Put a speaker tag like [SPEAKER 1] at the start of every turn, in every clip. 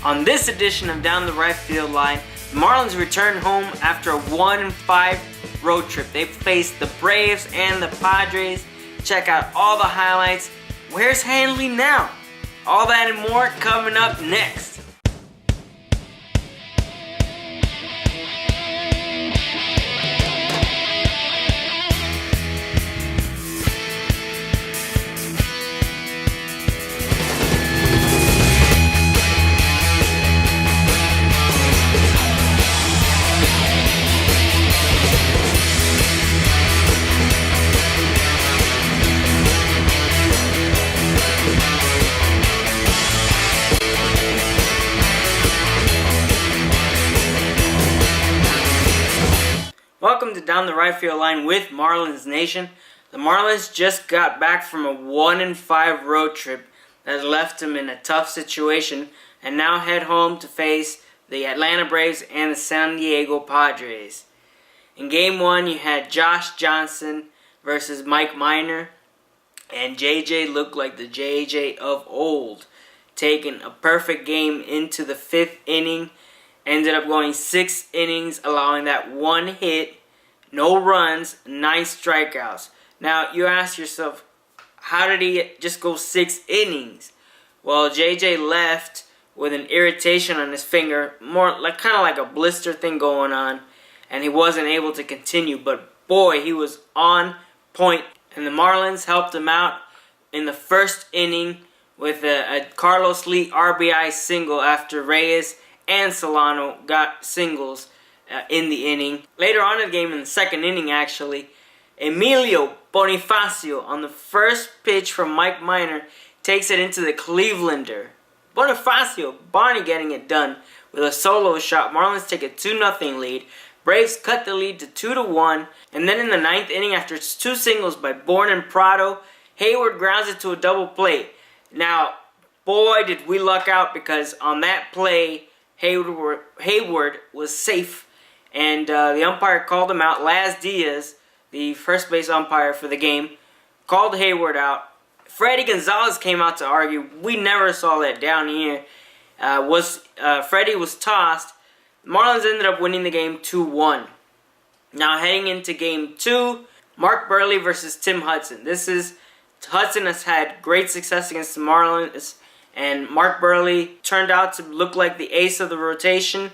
[SPEAKER 1] On this edition of Down the Right Field Line, the Marlins return home after a 1-5 road trip. They faced the Braves and the Padres. Check out all the highlights. Where's Hanley now? All that and more coming up next. Welcome to Down the Right Field Line with Marlins Nation. The Marlins just got back from a 1-5 road trip that left them in a tough situation and now head home to face the Atlanta Braves and the San Diego Padres. In Game 1, you had Josh Johnson versus Mike Minor, and JJ looked like the JJ of old, taking a perfect game into the 5th inning. Ended up going 6 innings, allowing that 1 hit, no runs, 9 strikeouts. Now, you ask yourself, how did he just go 6 innings? Well, JJ left with an irritation on his finger, more like kind of like a blister thing going on, and he wasn't able to continue. But boy, he was on point, and the Marlins helped him out in the 1st inning with a Carlos Lee RBI single after Reyes and Solano got singles in the inning. Later on in the game, in the 2nd inning actually, Emilio Bonifacio on the first pitch from Mike Minor takes it into the Clevelander. Bonifacio, Bonnie getting it done with a solo shot. Marlins take a 2-0 lead. Braves cut the lead to 2-1. And then in the 9th inning, after 2 singles by Bourne and Prado, Hayward grounds it to a double play. Now, boy, did we luck out, because on that play, Hayward was safe, and the umpire called him out. Laz Diaz, the first base umpire for the game, called Hayward out. Freddie Gonzalez came out to argue. We never saw that down here. Freddie was tossed. Marlins ended up winning the game 2-1. Now heading into Game 2, Mark Burley versus Tim Hudson. Hudson has had great success against the Marlins, and Mark Burley turned out to look like the ace of the rotation.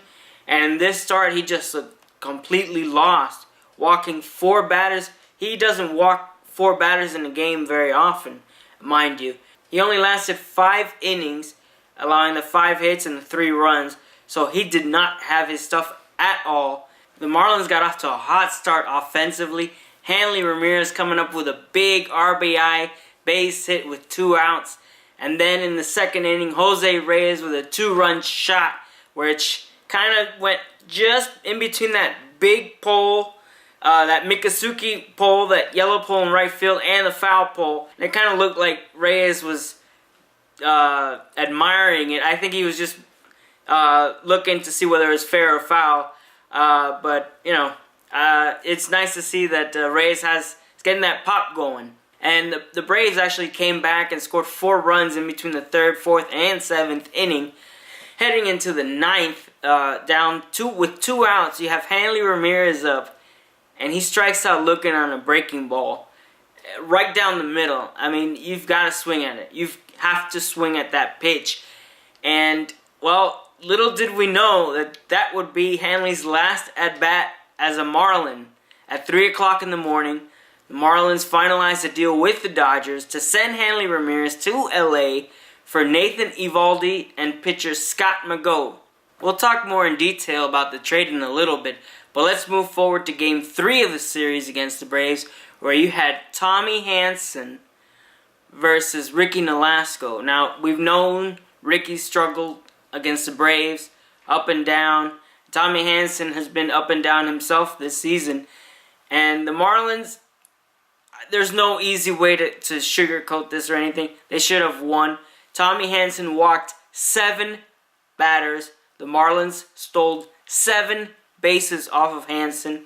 [SPEAKER 1] And in this start, he just looked completely lost, walking 4 batters. He doesn't walk 4 batters in a game very often, mind you. He only lasted 5 innings, allowing the 5 hits and the 3 runs, so he did not have his stuff at all. The Marlins got off to a hot start offensively. Hanley Ramirez coming up with a big RBI base hit with 2 outs. And then in the 2nd inning, Jose Reyes with a 2-run shot, which kind of went just in between that big pole, that Mikusuki pole, that yellow pole in right field, and the foul pole. And it kind of looked like Reyes was admiring it. I think he was just looking to see whether it was fair or foul. But, you know, it's nice to see that Reyes is getting that pop going. And the Braves actually came back and scored 4 runs in between the 3rd, 4th, and 7th inning. Heading into the 9th, down with 2 outs, you have Hanley Ramirez up, and he strikes out looking on a breaking ball, right down the middle. I mean, you've got to swing at it. You have to swing at that pitch. And, well, little did we know that would be Hanley's last at-bat as a Marlin. At 3 o'clock in the morning, the Marlins finalized a deal with the Dodgers to send Hanley Ramirez to LA for Nathan Eovaldi and pitcher Scott McGough. We'll talk more in detail about the trade in a little bit, but let's move forward to Game 3 of the series against the Braves, where you had Tommy Hanson versus Ricky Nolasco. Now, we've known Ricky struggled against the Braves, up and down. Tommy Hanson has been up and down himself this season. And the Marlins, there's no easy way to sugarcoat this or anything. They should have won. Tommy Hanson walked 7 batters. The Marlins stole 7 bases off of Hanson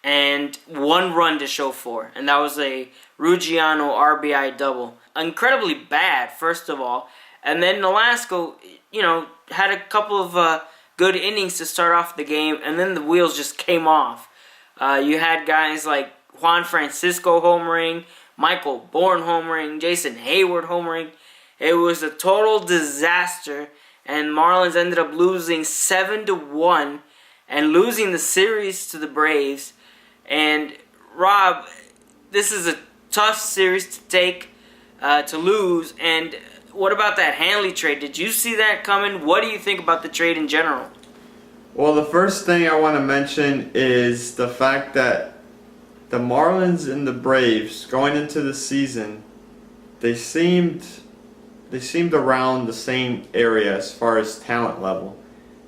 [SPEAKER 1] and 1 run to show for. And that was a Ruggiano RBI double. Incredibly bad, first of all. And then Nolasco, you know, had a couple of good innings to start off the game, and then the wheels just came off. You had guys like Juan Francisco homering, Michael Bourne homering, Jason Hayward homering. It was a total disaster, and Marlins ended up losing 7-1 and losing the series to the Braves. And Rob, this is a tough series to take, to lose. And what about that Hanley trade? Did you see that coming? What do you think about the trade in general?
[SPEAKER 2] Well, the first thing I want to mention is the fact that the Marlins and the Braves going into the season, they seemed around the same area as far as talent level.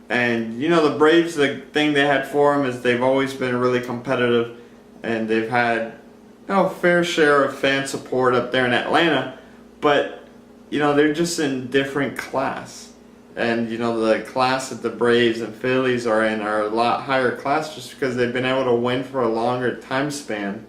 [SPEAKER 2] And, the Braves, the thing they had for them is they've always been really competitive, and they've had a fair share of fan support up there in Atlanta. But, they're just in different class. And, the class that the Braves and Phillies are in are a lot higher class just because they've been able to win for a longer time span.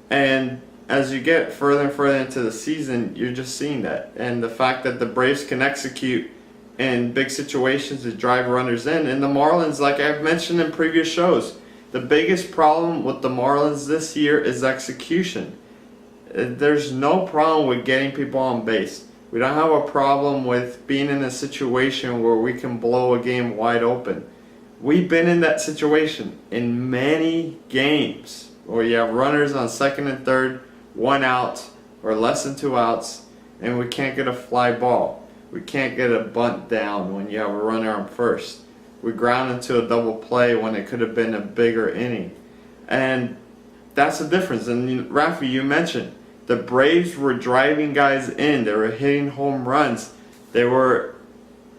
[SPEAKER 2] And as you get further and further into the season, you're just seeing that. And the fact that the Braves can execute in big situations to drive runners in. And the Marlins, like I've mentioned in previous shows, the biggest problem with the Marlins this year is execution. There's no problem with getting people on base. We don't have a problem with being in a situation where we can blow a game wide open. We've been in that situation in many games where you have runners on second and third, 1 out or less than 2 outs, and we can't get a fly ball. We can't get a bunt down when you have a runner on first. We ground into a double play when it could have been a bigger inning. And that's the difference. And Rafi, you mentioned the Braves were driving guys in. They were hitting home runs. They were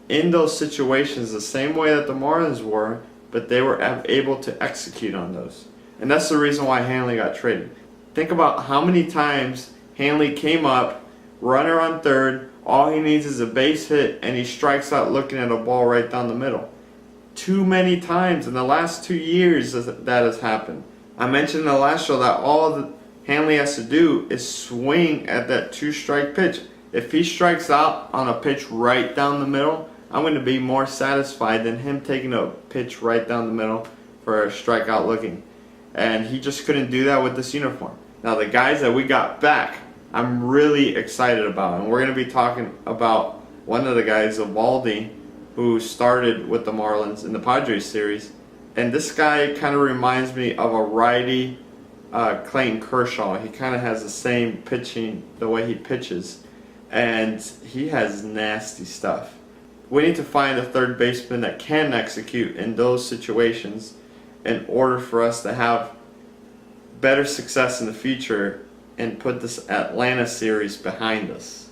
[SPEAKER 2] in those situations the same way that the Marlins were, but they were able to execute on those. And that's the reason why Hanley got traded. Think about how many times Hanley came up, runner on third, all he needs is a base hit, and he strikes out looking at a ball right down the middle. Too many times in the last 2 years that has happened. I mentioned in the last show that all that Hanley has to do is swing at that 2-strike pitch. If he strikes out on a pitch right down the middle, I'm going to be more satisfied than him taking a pitch right down the middle for a strikeout looking. And he just couldn't do that with this uniform. Now the guys that we got back, I'm really excited about. And we're going to be talking about one of the guys, Evaldi, who started with the Marlins in the Padres series. And this guy kind of reminds me of a righty Clayton Kershaw. He kind of has the same pitching, the way he pitches. And he has nasty stuff. We need to find a third baseman that can execute in those situations in order for us to have better success in the future and put this Atlanta series behind us.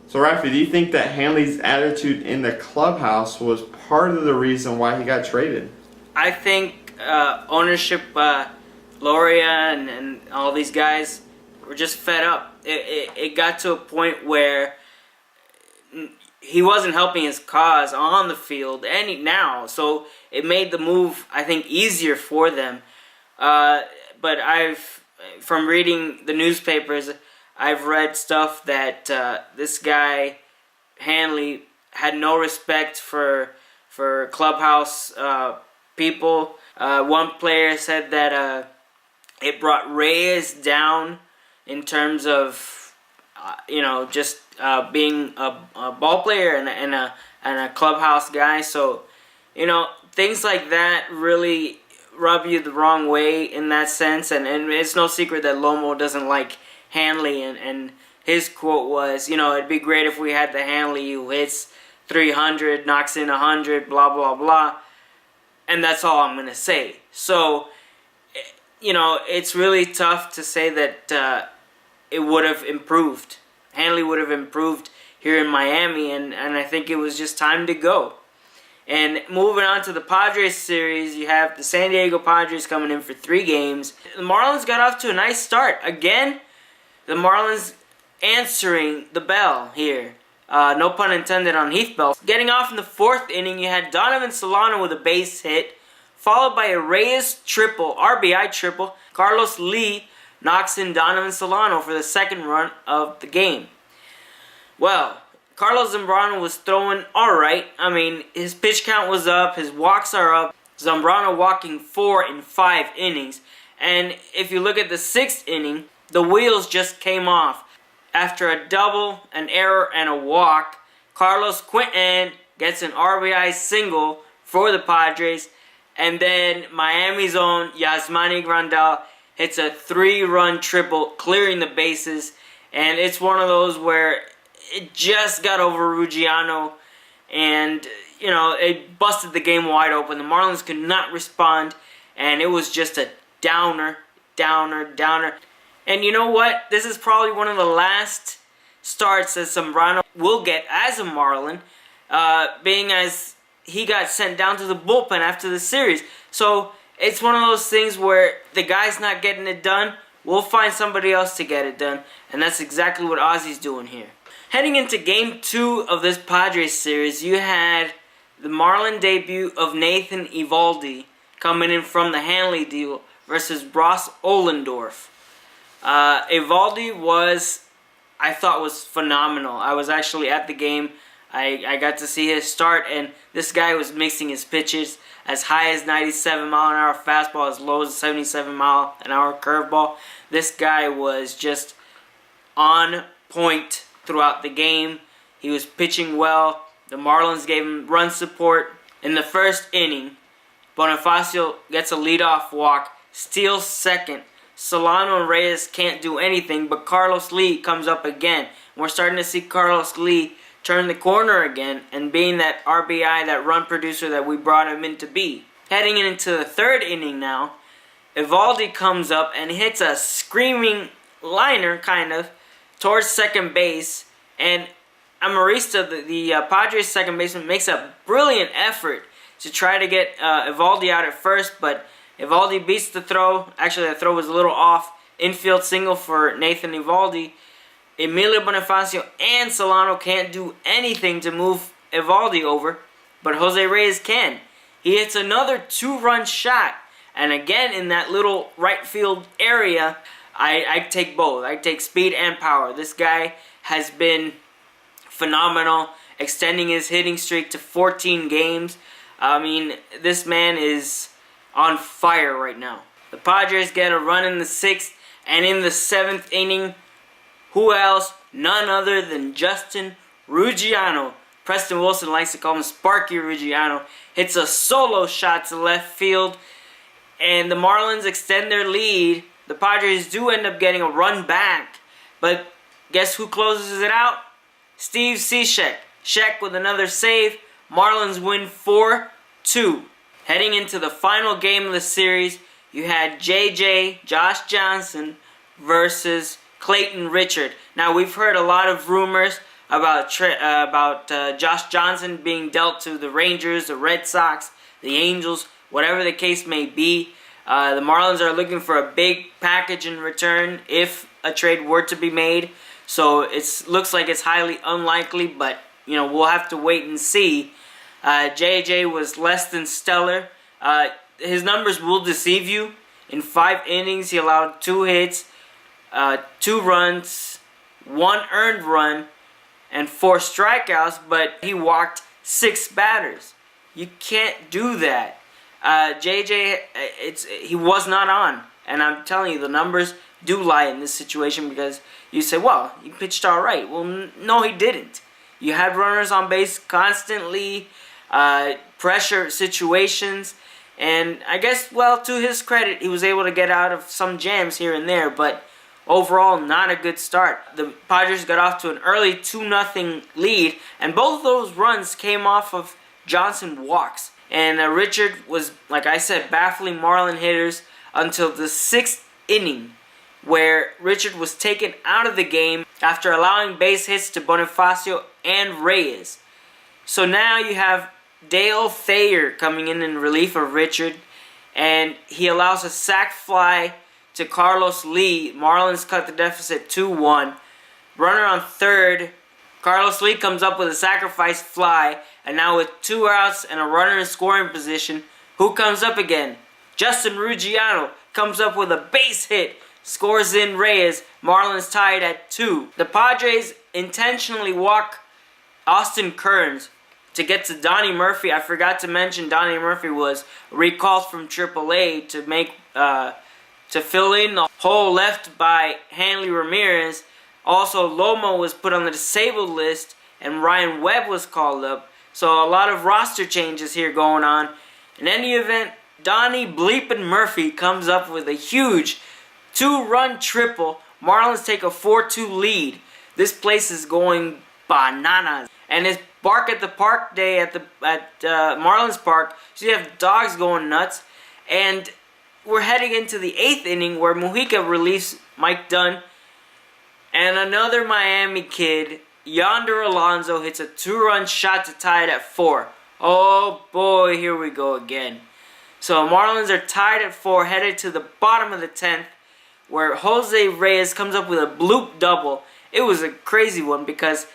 [SPEAKER 2] So Rafi, do you think that Hanley's attitude in the clubhouse was part of the reason why he got traded?
[SPEAKER 1] I think ownership, Loria and all these guys were just fed up. It got to a point where he wasn't helping his cause on the field now, so it made the move, I think, easier for them. But from reading the newspapers, I've read stuff that this guy Hanley had no respect for clubhouse people. One player said that it brought Reyes down in terms of just being a ball player and a clubhouse guy. So things like that really rub you the wrong way in that sense, and it's no secret that Lomo doesn't like Hanley, and his quote was, it'd be great if we had the Hanley who hits 300, knocks in 100, blah blah blah, and that's all I'm gonna say. So it's really tough to say that it would have improved. Hanley would have improved here in Miami, and I think it was just time to go. And moving on to the Padres series, you have the San Diego Padres coming in for 3 games. The Marlins got off to a nice start. Again, the Marlins answering the bell here. No pun intended on Heath Bell. Getting off in the 4th inning, you had Donovan Solano with a base hit, followed by a Reyes triple, RBI triple. Carlos Lee knocks in Donovan Solano for the 2nd run of the game. Well, Carlos Zambrano was throwing alright. I mean, his pitch count was up, his walks are up. Zambrano walking 4 in 5 innings. And if you look at the 6th inning, the wheels just came off. After a double, an error, and a walk, Carlos Quentin gets an RBI single for the Padres. And then Miami's own Yasmani Grandal hits a 3-run triple, clearing the bases. And it's one of those where it just got over Ruggiano, and you know, it busted the game wide open. The Marlins could not respond, and it was just a downer. And you know what? This is probably one of the last starts that Zambrano will get as a Marlin, being as he got sent down to the bullpen after the series. So it's one of those things where the guy's not getting it done. We'll find somebody else to get it done, and that's exactly what Ozzy's doing here. Heading into Game 2 of this Padres series, you had the Marlin debut of Nathan Eovaldi coming in from the Hanley deal versus Ross Ohlendorf. Eovaldi I thought was phenomenal. I was actually at the game. I got to see his start, and this guy was mixing his pitches as high as 97 mile an hour fastball, as low as 77 mile an hour curveball. This guy was just on point throughout the game. He was pitching well. The Marlins gave him run support. In the first inning, Bonifacio gets a leadoff walk, steals second. Solano and Reyes can't do anything, but Carlos Lee comes up again. We're starting to see Carlos Lee turn the corner again and being that RBI, that run producer that we brought him in to be. Heading into the third inning now, Eovaldi comes up and hits a screaming liner, kind of, towards second base, and Amarista, the Padres second baseman, makes a brilliant effort to try to get Eovaldi out at first, but Eovaldi beats the throw. Actually, the throw was a little off. Infield single for Nathan Eovaldi. Emilio Bonifacio and Solano can't do anything to move Eovaldi over, but Jose Reyes can. He hits another 2-run shot, and again in that little right field area, I take both. I take speed and power. This guy has been phenomenal, extending his hitting streak to 14 games. I mean, this man is on fire right now. The Padres get a run in the 6th, and in the 7th inning, who else? None other than Justin Ruggiano. Preston Wilson likes to call him Sparky Ruggiano. Hits a solo shot to left field, and the Marlins extend their lead. The Padres do end up getting a run back, but guess who closes it out? Steve Cishek. Sheck with another save. Marlins win 4-2. Heading into the final game of the series, you had Josh Johnson versus Clayton Richard. Now, we've heard a lot of rumors about Josh Johnson being dealt to the Rangers, the Red Sox, the Angels, whatever the case may be. The Marlins are looking for a big package in return if a trade were to be made. So it looks like it's highly unlikely, but you know, we'll have to wait and see. JJ was less than stellar. His numbers will deceive you. In 5 innings, he allowed 2 hits, 2 runs, 1 earned run, and 4 strikeouts, but he walked 6 batters. You can't do that. JJ, he was not on. And I'm telling you, the numbers do lie in this situation, because you say, well, he pitched all right. Well, no, he didn't. You had runners on base constantly, pressure situations, and I guess, well, to his credit, he was able to get out of some jams here and there, but overall, not a good start. The Padres got off to an early 2-0 lead, and both of those runs came off of Johnson walks. And Richard was, like I said, baffling Marlin hitters until the 6th inning, where Richard was taken out of the game after allowing base hits to Bonifacio and Reyes. So now you have Dale Thayer coming in relief of Richard, and he allows a sac fly to Carlos Lee. Marlins cut the deficit 2-1. Runner on third. Carlos Lee comes up with a sacrifice fly, and now with 2 outs and a runner in scoring position, who comes up again? Justin Ruggiano comes up with a base hit, scores in Reyes. Marlins tied at 2. The Padres intentionally walk Austin Kearns to get to Donnie Murphy. I forgot to mention Donnie Murphy was recalled from AAA to make to fill in the hole left by Hanley Ramirez. Also, Loma was put on the disabled list, and Ryan Webb was called up. So a lot of roster changes here going on. In any event, Donnie Bleepin' Murphy comes up with a huge 2-run triple. Marlins take a 4-2 lead. This place is going bananas. And it's Bark at the Park Day at Marlins Park. So you have dogs going nuts. And we're heading into the 8th inning where Mujica relieves Mike Dunn. And another Miami kid, Yonder Alonso, hits a 2-run shot to tie it at 4. Oh boy, here we go again. So Marlins are tied at 4, headed to the bottom of the 10th, where Jose Reyes comes up with a bloop double. It was a crazy one because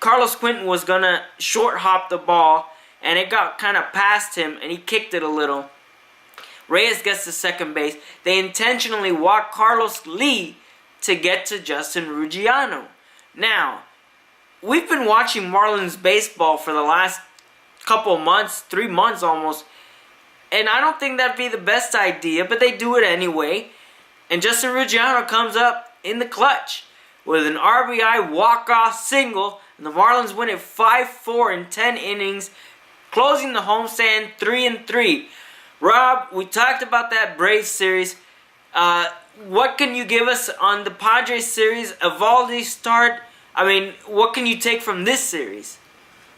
[SPEAKER 1] Carlos Quentin was going to short hop the ball, and it got kind of past him, and he kicked it a little. Reyes gets to second base. They intentionally walk Carlos Lee to get to Justin Ruggiano. Now, we've been watching Marlins baseball for the last couple months, 3 months almost, and I don't think that'd be the best idea, but they do it anyway. And Justin Ruggiano comes up in the clutch with an RBI walk-off single, and the Marlins win it 5-4 in 10 innings, closing the homestand 3-3. Rob, we talked about that Braves series. What can you give us on the Padres series? Evaldi's start. I mean, what can you take from this series?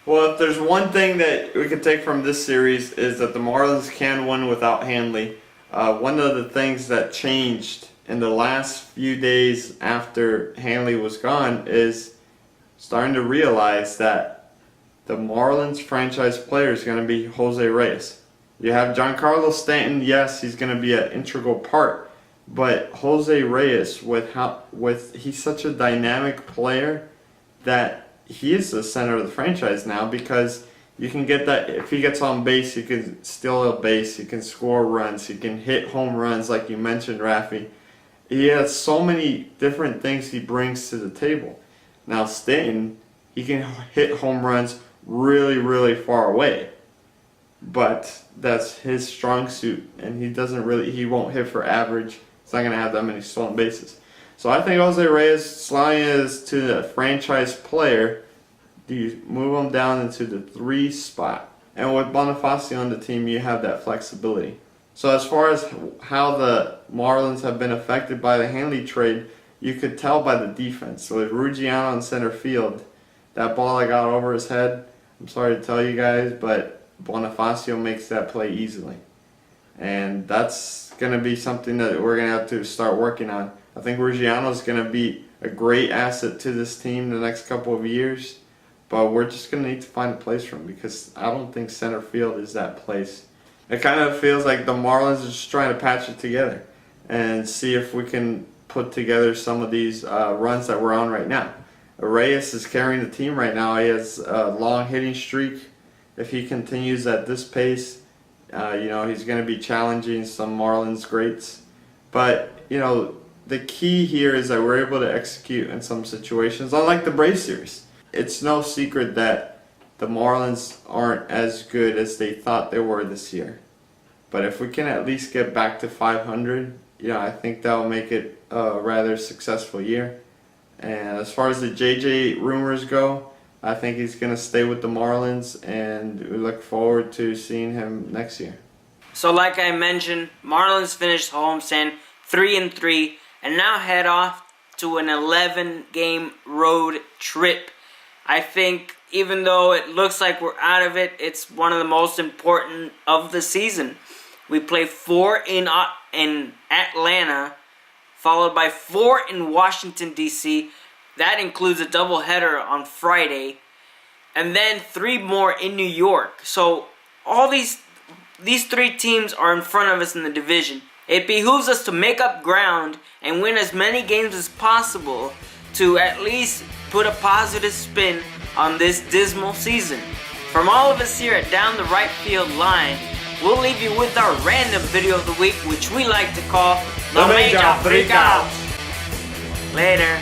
[SPEAKER 2] Well, if there's one thing that we could take from this series is that the Marlins can win without Hanley. One of the things that changed in the last few days after Hanley was gone is starting to realize that the Marlins franchise player is going to be Jose Reyes. You have Giancarlo Stanton, yes, he's going to be an integral part, but Jose Reyes, he's such a dynamic player that he is the center of the franchise now, because you can get that, if he gets on base, he can steal a base, he can score runs, he can hit home runs like you mentioned, Rafi. He has so many different things he brings to the table. Now Stanton, he can hit home runs really, really far away. But that's his strong suit, and he won't hit for average. He's not going to have that many stolen bases. So I think Jose Reyes sliding is to the franchise player. Do you move him down into the 3 spot? And with Bonifacio on the team, you have that flexibility. So as far as how the Marlins have been affected by the Hanley trade, you could tell by the defense. So with Ruggiano in center field, that ball that got over his head, I'm sorry to tell you guys, but Bonifacio makes that play easily. And that's going to be something that we're going to have to start working on. I think Ruggiano is going to be a great asset to this team the next couple of years, but we're just going to need to find a place for him, because I don't think center field is that place. It kind of feels like the Marlins are just trying to patch it together and see if we can put together some of these runs that we're on right now. Reyes is carrying the team right now. He has a long hitting streak. If he continues at this pace, he's going to be challenging some Marlins greats. But, the key here is that we're able to execute in some situations, unlike the Braves series. It's no secret that the Marlins aren't as good as they thought they were this year. But if we can at least get back to 500, I think that will make it a rather successful year. And as far as the JJ rumors go, I think he's going to stay with the Marlins, and we look forward to seeing him next year.
[SPEAKER 1] So like I mentioned, Marlins finished homestand 3-3, and now head off to an 11-game road trip. I think even though it looks like we're out of it, it's one of the most important of the season. We play 4 in Atlanta, followed by 4 in Washington, D.C., that includes a doubleheader on Friday, and then 3 more in New York. So all these 3 teams are in front of us in the division. It behooves us to make up ground and win as many games as possible to at least put a positive spin on this dismal season. From all of us here at Down the Right Field Line, we'll leave you with our random video of the week, which we like to call the Major Freakouts. Later.